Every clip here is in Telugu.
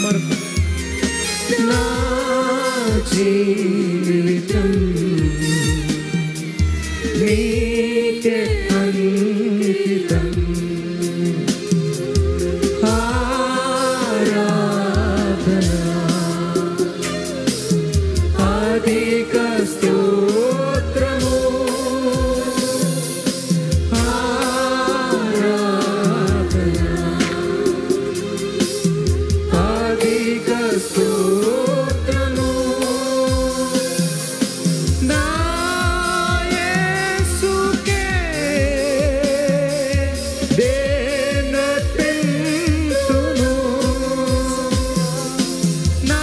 మరొక నా జీవితం నీకే అంకితం ఆరాధన అధిక స్తోత్రము ఆరాధన అధిక స్తోత్రము నా యేసుకే దేనర్పింతును నా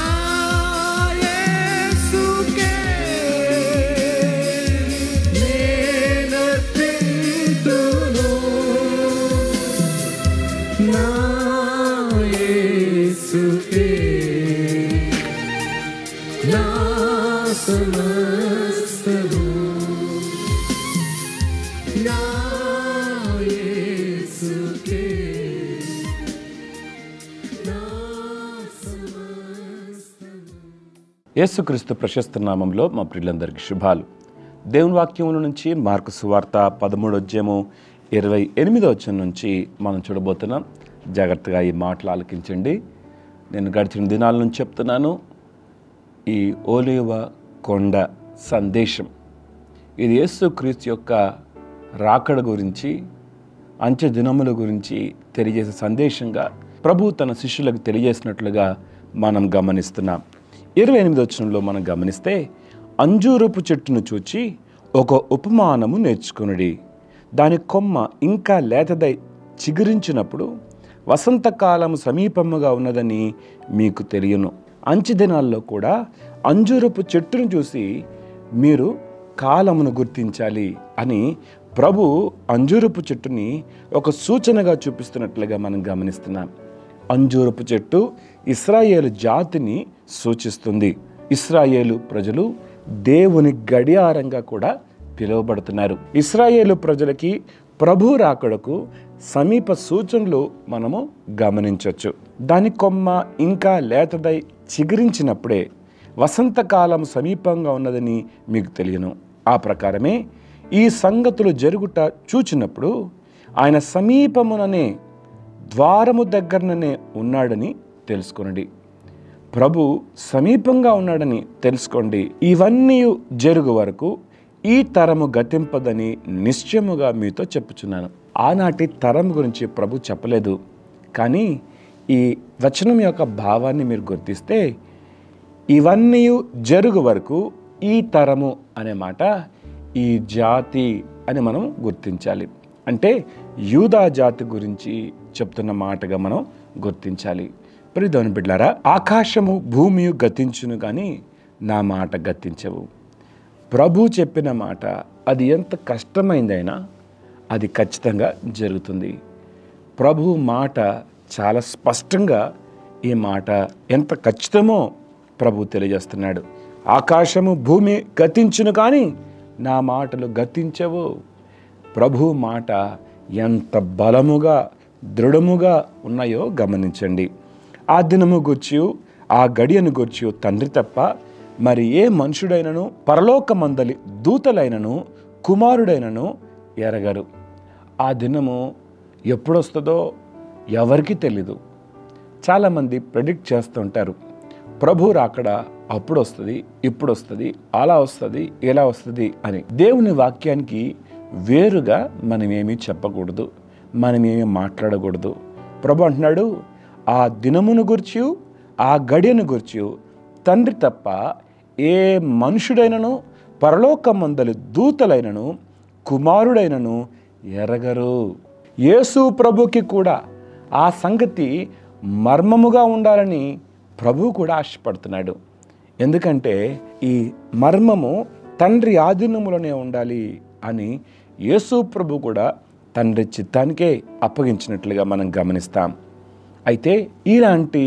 యేసుకే నేనర్పింతును నా యేసుకే నా సమస్తము నా యేసుకే నా సమస్తము. యేసుక్రీస్తు ప్రశస్త నామంలో మా ప్రియులందరికీ శుభాలు. దేవుని వాక్యముల నుంచి మార్కు సువార్త 13:28 నుంచి మనం చూడబోతున్నాం. జాగ్రత్తగా ఈ మాటలు ఆలకించండి. నేను గడిచిన దినాల నుంచి చెప్తున్నాను, ఈ ఓలివ కొండ సందేశం ఇది యేసుక్రీస్తు యొక్క రాకడ గురించి, అంచె దినముల గురించి తెలియజేసే సందేశంగా ప్రభు తన శిష్యులకు తెలియజేసినట్లుగా మనం గమనిస్తున్నాం. 28వ వచనంలో మనం గమనిస్తే, అంజూరపు చెట్టును చూచి ఒక ఉపమానము నేర్చుకునుడి. దాని కొమ్మ ఇంకా లేతదై చిగురించినప్పుడు వసంతకాలము సమీపముగా ఉన్నదని మీకు తెలియను. అంచె దినాల్లో కూడా అంజూరపు చెట్టును చూసి మీరు కాలమును గుర్తించాలి అని ప్రభు అంజూరపు చెట్టుని ఒక సూచనగా చూపిస్తున్నట్లుగా మనం గమనిస్తున్నాం. అంజూరపు చెట్టు ఇశ్రాయేలు జాతిని సూచిస్తుంది. ఇశ్రాయేలు ప్రజలు దేవుని గడియారంగా కూడా పిలువబడుతున్నారు. ఇశ్రాయేలు ప్రజలకి ప్రభు రాకడకు సమీప సూచనలు మనము గమనించవచ్చు. దాని కొమ్మ ఇంకా లేతదై చిగురించినప్పుడే వసంతకాలం సమీపంగా ఉన్నదని మీకు తెలియను. ఆ ప్రకారమే ఈ సంగతులు జరుగుట చూచినప్పుడు ఆయన సమీపముననే, ద్వారము దగ్గరననే ఉన్నాడని తెలుసుకోండి. ప్రభు సమీపంగా ఉన్నాడని తెలుసుకోండి. ఇవన్నీ జరుగు వరకు ఈ తరము గతింపదని నిశ్చయముగా మీతో చెప్పుచున్నాను. ఆనాటి తరం గురించి ప్రభు చెప్పలేదు, కానీ ఈ వచనం యొక్క భావాన్ని మీరు గుర్తిస్తే, ఇవన్నీ జరుగు వరకు ఈ తరము అనే మాట ఈ జాతి అని మనం గుర్తించాలి. అంటే యూదా జాతి గురించి చెప్తున్న మాటగా మనం గుర్తించాలి. ప్రియ దేవుని బిడ్డలారా, ఆకాశము భూమి గతించును కానీ నా మాట గతించవు. ప్రభు చెప్పిన మాట అది ఎంత కష్టమైందైనా అది ఖచ్చితంగా జరుగుతుంది. ప్రభు మాట చాలా స్పష్టంగా, ఈ మాట ఎంత ఖచ్చితమో ప్రభు తెలియజేస్తున్నాడు. ఆకాశము భూమి గతించును కానీ నా మాటలు గతించవు. ప్రభు మాట ఎంత బలముగా దృఢముగా ఉన్నాయో గమనించండి. ఆ దినము గూర్చి, ఆ గడియను గూర్చి తండ్రి తప్ప మరి ఏ మనుషుడైనను, పరలోకమందలి దూతలైనను, కుమారుడైనను ఎరగరు. ఆ దినము ఎప్పుడొస్తుందో ఎవరికీ తెలీదు. చాలామంది ప్రెడిక్ట్ చేస్తుంటారు, ప్రభు రాకడ అప్పుడు వస్తుంది, ఇప్పుడు వస్తుంది, అలా వస్తుంది, ఎలా వస్తుంది అని. దేవుని వాక్యానికి వేరుగా మనమేమీ చెప్పకూడదు, మనమేమీ మాట్లాడకూడదు. ప్రభు అంటున్నాడు, ఆ దినమును గురించి, ఆ గడియను గురించి తండ్రి తప్ప ఏ మనుషుడైనను, పరలోకమందలి దూతలైనను, కుమారుడైనను ఎరగరు. యేసు ప్రభుకి కూడా ఆ సంగతి మర్మముగా ఉండాలని ప్రభు కూడా ఆశపడుతున్నాడు. ఎందుకంటే ఈ మర్మము తండ్రి ఆధీనములోనే ఉండాలి అని యేసు ప్రభు కూడా తండ్రి చిత్తానికే అప్పగించినట్లుగా మనం గమనిస్తాం. అయితే ఇలాంటి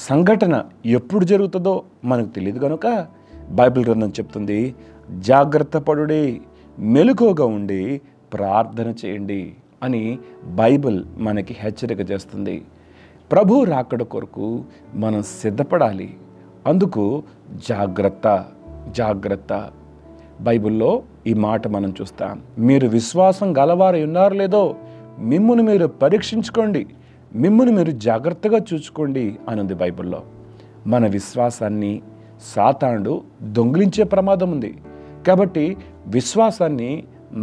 సంఘటన ఎప్పుడు జరుగుతుందో మనకు తెలియదు కనుక బైబిల్ గ్రంథం చెప్తుంది, జాగ్రత్త పడుడి, మెలకువగా ఉండి ప్రార్థన చేయండి అని బైబిల్ మనకి హెచ్చరిక చేస్తుంది. ప్రభు రాకడ కొరకు మనం సిద్ధపడాలి. అందుకు జాగ్రత్త జాగ్రత్త. బైబిల్లో ఈ మాట మనం చూస్తాం. మీరు విశ్వాసం గలవారు ఉన్నారో లేదో మిమ్మును మీరు పరీక్షించుకోండి, మిమ్మును మీరు జాగ్రత్తగా చూసుకోండి అనుంది బైబిల్లో. మన విశ్వాసాన్ని సాతానుడు దొంగిలించే ప్రమాదం ఉంది. కాబట్టి విశ్వాసాన్ని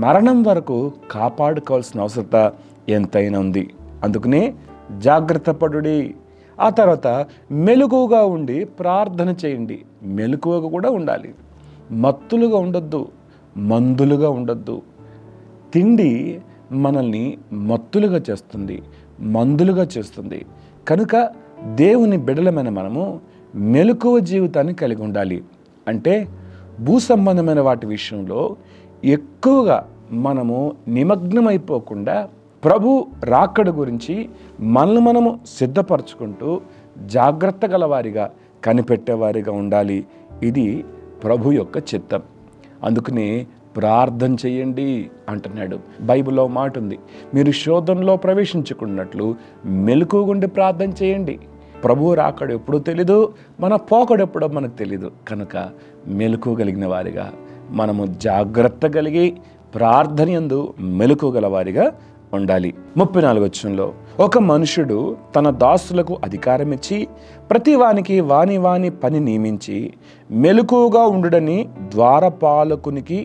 మరణం వరకు కాపాడుకోవాల్సిన అవసరత ఎంతైనా ఉంది. అందుకనే జాగ్రత్త పడుడి. ఆ తర్వాత మెలకువగా ఉండి ప్రార్థన చేయండి. మెలకువగా కూడా ఉండాలి. మత్తులుగా ఉండొద్దు, మందులుగా ఉండొద్దు. తిండి మనల్ని మత్తులుగా చేస్తుంది, మందులుగా చేస్తుంది. కనుక దేవుని బిడ్డలమైన మనము మెలకువ జీవితాన్ని కలిగి ఉండాలి. అంటే భూ సంబంధమైన వాటి విషయంలో ఎక్కువగా మనము నిమగ్నమైపోకుండా ప్రభు రాకడ గురించి మనల్ని మనము సిద్ధపరచుకుంటూ జాగ్రత్త గలవారిగా కనిపెట్టేవారిగా ఉండాలి. ఇది ప్రభు యొక్క చిత్తం. అందుకనే ప్రార్థన చేయండి అంటున్నాడు. బైబిల్లో మాట ఉంది, మీరు శోధనలో ప్రవేశించుకున్నట్లు మెలకువగుండి ప్రార్థన చేయండి. ప్రభు రాకడ ఎప్పుడూ తెలీదు, మన పోకడ ఎప్పుడో మనకు తెలీదు. కనుక మెలకువగలిగిన వారిగా మనము జాగ్రత్త కలిగి ప్రార్థన యందు మెలకువగలవారిగా ఉండాలి. 34వ వచనంలో, ఒక మనుషుడు తన దాసులకు అధికారం ఇచ్చి ప్రతి వానికి వాని వాని పని నియమించి మెలకువగా ఉండుడని ద్వారపాలకునికి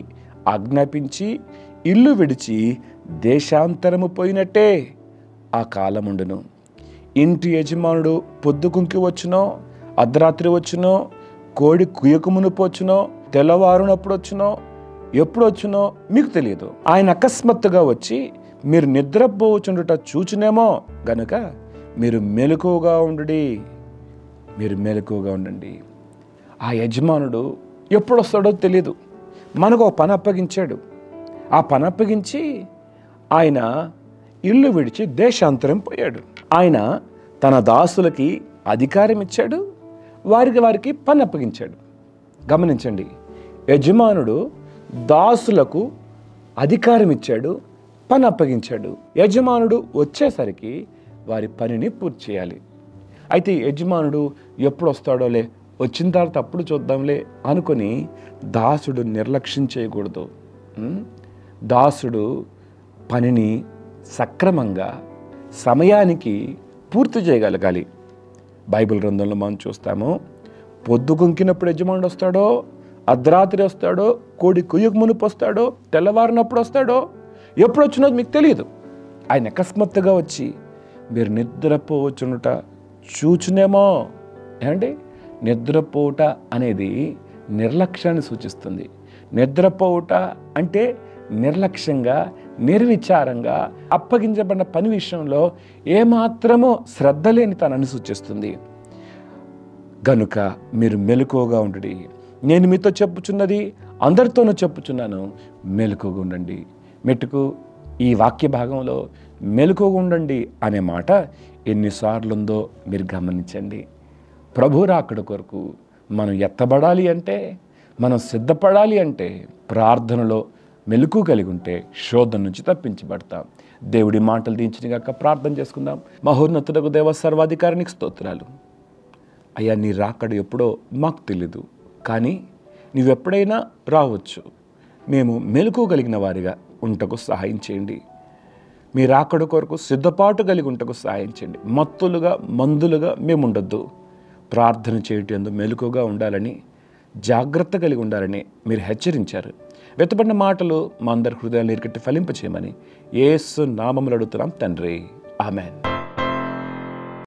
ఆజ్ఞాపించి ఇల్లు విడిచి దేశాంతరము పోయినట్టే ఆ కాలముండును. ఇంటి యజమానుడు పొద్దుకుంకి వచ్చునో, అర్ధరాత్రి వచ్చునో, కోడి కుయకమునుపు వచ్చునో, తెల్లవారునప్పుడు వచ్చునో, ఎప్పుడు వచ్చునో మీకు తెలియదు. ఆయన అకస్మాత్తుగా వచ్చి మీరు నిద్రపోవచ్చుండుట చూచునేమో గనుక మీరు మెలకువగా ఉండుడి. మీరు మెలకువగా ఉండండి. ఆ యజమానుడు ఎప్పుడు వస్తాడో తెలియదు. మనకు ఒక పని అప్పగించాడు. ఆ పని అప్పగించి ఆయన ఇల్లు విడిచి దేశాంతరం పోయాడు. ఆయన తన దాసులకి అధికారం ఇచ్చాడు, వారికి పని అప్పగించాడు. గమనించండి, యజమానుడు దాసులకు అధికారం ఇచ్చాడు, పని అప్పగించాడు. యజమానుడు వచ్చేసరికి వారి పనిని పూర్తి చేయాలి. అయితే యజమానుడు ఎప్పుడు వస్తాడోలే, వచ్చిన తర్వాత అప్పుడు చూద్దాంలే అనుకొని దాసుడు నిర్లక్ష్యం చేయకూడదు. దాసుడు పనిని సక్రమంగా సమయానికి పూర్తి చేయగలగాలి. బైబిల్ గ్రంథంలో మనం చూస్తాము, పొద్దుగుంకినప్పుడు యజమానుడు వస్తాడో, అర్ధరాత్రి వస్తాడో, కోడి కుయ్యకు మునుపు వస్తాడో, తెల్లవారినప్పుడు వస్తాడో, ఎప్పుడు వచ్చినది మీకు తెలియదు. ఆయన అకస్మాత్తుగా వచ్చి మీరు నిద్రపోవచ్చునుట చూచునేమో. ఏమండి, నిద్రపోవుట అనేది నిర్లక్ష్యాన్ని సూచిస్తుంది. నిద్రపోవుట అంటే నిర్లక్ష్యంగా, నిర్విచారంగా అప్పగించబడిన పని విషయంలో ఏమాత్రమో శ్రద్ధ లేని తనని సూచిస్తుంది. గనుక మీరు మెలకువగా ఉండండి. నేను మీతో చెప్పుచున్నది అందరితోనూ చెప్పుచున్నాను, మెలకువగా ఉండండి. మెట్టుకు ఈ వాక్య భాగంలో మెలకువగా ఉండండి అనే మాట ఎన్నిసార్లు ఉందో మీరు గమనించండి. ప్రభు రాకడ కొరకు మనం ఎత్తబడాలి అంటే, మనం సిద్ధపడాలి అంటే ప్రార్థనలో మెలకువ కలిగి ఉంటే శోధన నుంచి తప్పించబడతాం. దేవుడి మాటలు దించినగాక ప్రార్థన చేసుకుందాం. మహోన్నతుడకు దేవ సర్వాధికారానికి స్తోత్రాలు. అయ్యా, నీ రాకడ ఎప్పుడో మాకు తెలీదు, కానీ నీవెప్పుడైనా రావచ్చు. మేము మెలకువ కలిగిన వారిగా ఉంటకు సహాయం చేయండి. మీ రాకడ కొరకు సిద్ధపాటు కలిగి ఉంటకు సహాయం చేయండి. మత్తులుగా, మందులుగా మేము ఉండొద్దు. ప్రార్థన చేయటందు మెలకువగా ఉండాలని, జాగ్రత్త కలిగి ఉండాలని మీరు హెచ్చరించారు. వెతబడిన మాటలు మా అందరి హృదయాలు ఎరికట్టి ఫలింపచేయమని యేసు నామములో అడుగుతున్నాం తండ్రి. ఆమెన్.